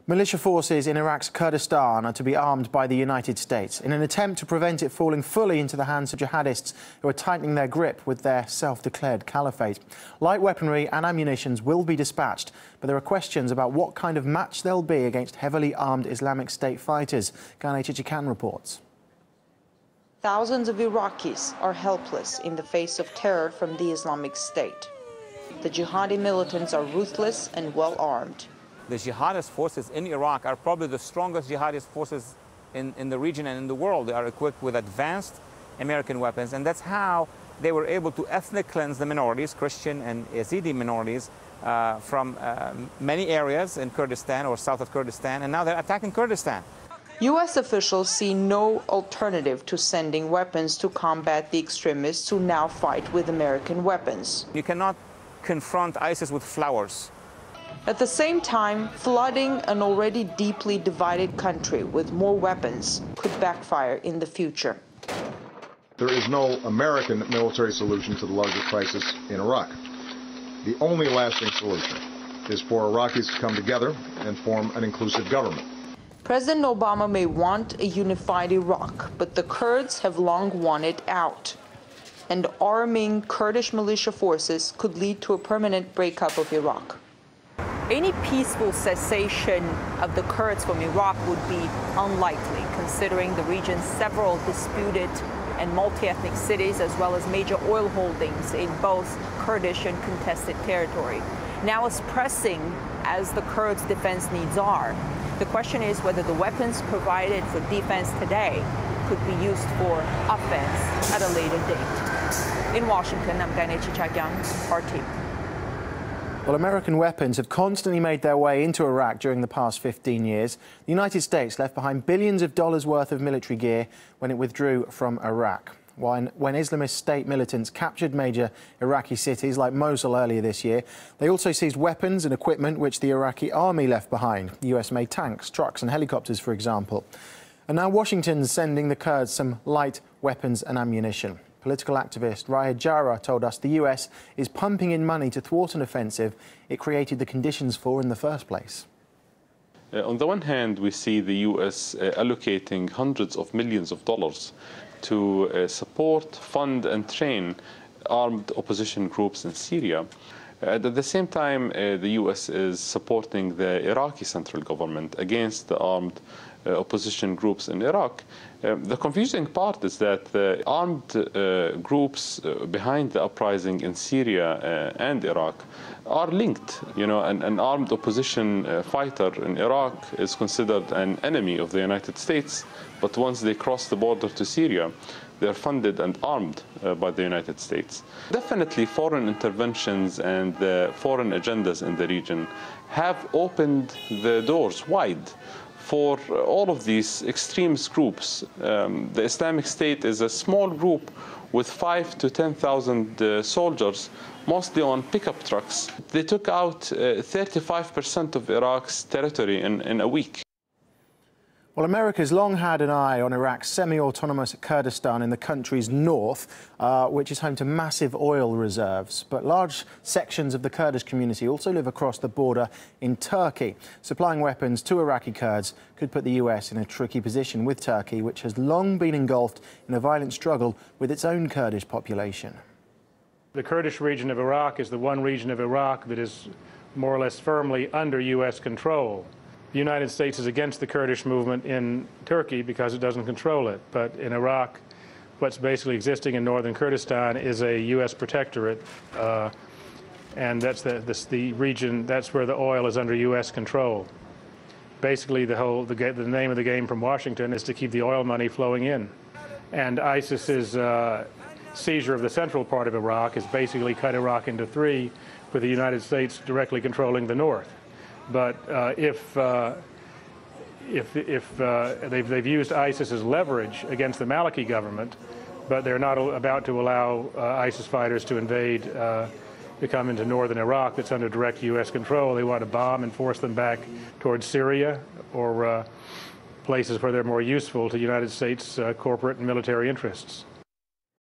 Militia forces in Iraq's Kurdistan are to be armed by the United States in an attempt to prevent it falling fully into the hands of jihadists who are tightening their grip with their self-declared caliphate. Light weaponry and ammunition will be dispatched, but there are questions about what kind of match they'll be against heavily armed Islamic State fighters. Gane Chichikan reports. Thousands of Iraqis are helpless in the face of terror from the Islamic State. The jihadi militants are ruthless and well-armed. The jihadist forces in Iraq are probably the strongest jihadist forces in the region and in the world. They are equipped with advanced American weapons, and that's how they were able to ethnic cleanse the minorities, Christian and Yazidi minorities, from many areas in Kurdistan or south of Kurdistan, and now they're attacking Kurdistan. U.S. officials see no alternative to sending weapons to combat the extremists who now fight with American weapons. You cannot confront ISIS with flowers. At the same time, flooding an already deeply divided country with more weapons could backfire in the future. There is no American military solution to the larger crisis in Iraq. The only lasting solution is for Iraqis to come together and form an inclusive government. President Obama may want a unified Iraq, but the Kurds have long wanted out. And arming Kurdish militia forces could lead to a permanent breakup of Iraq. Any peaceful cessation of the Kurds from Iraq would be unlikely, considering the region's several disputed and multi-ethnic cities, as well as major oil holdings in both Kurdish and contested territory. Now, as pressing as the Kurds' defense needs are, the question is whether the weapons provided for defense today could be used for offense at a later date. In Washington, I'm Gane Chichikan, RT. Well, American weapons have constantly made their way into Iraq during the past 15 years. The United States left behind billions of dollars worth of military gear when it withdrew from Iraq. When Islamist state militants captured major Iraqi cities like Mosul earlier this year, they also seized weapons and equipment which the Iraqi army left behind. The US-made tanks, trucks and helicopters, for example. And now Washington's sending the Kurds some light weapons and ammunition. Political activist Raya Jarrah told us the US is pumping in money to thwart an offensive it created the conditions for in the first place. On the one hand, we see the US allocating hundreds of millions of dollars to support, fund and train armed opposition groups in Syria. At the same time, the US is supporting the Iraqi central government against the armed opposition groups in Iraq. The confusing part is that the armed groups behind the uprising in Syria and Iraq are linked. You know, an armed opposition fighter in Iraq is considered an enemy of the United States, but once they cross the border to Syria, they're funded and armed by the United States. Definitely foreign interventions and foreign agendas in the region have opened the doors wide for all of these extremist groups. The Islamic State is a small group with 5,000 to 10,000 soldiers, mostly on pickup trucks. They took out 35% of Iraq's territory in a week. Well, America's long had an eye on Iraq's semi-autonomous Kurdistan in the country's north, which is home to massive oil reserves. But large sections of the Kurdish community also live across the border in Turkey. Supplying weapons to Iraqi Kurds could put the US in a tricky position with Turkey, which has long been engulfed in a violent struggle with its own Kurdish population. The Kurdish region of Iraq is the one region of Iraq that is more or less firmly under US control. The United States is against the Kurdish movement in Turkey because it doesn't control it. But in Iraq, what's basically existing in northern Kurdistan is a U.S. protectorate, and that's the region, that's where the oil is under U.S. control. Basically, the name of the game from Washington is to keep the oil money flowing in. And ISIS's seizure of the central part of Iraq has basically cut Iraq into three, with the United States directly controlling the north. But if they've used ISIS as leverage against the Maliki government, but they're not about to allow ISIS fighters to invade, to come into northern Iraq that's under direct U.S. control. They want to bomb and force them back towards Syria or places where they're more useful to United States corporate and military interests.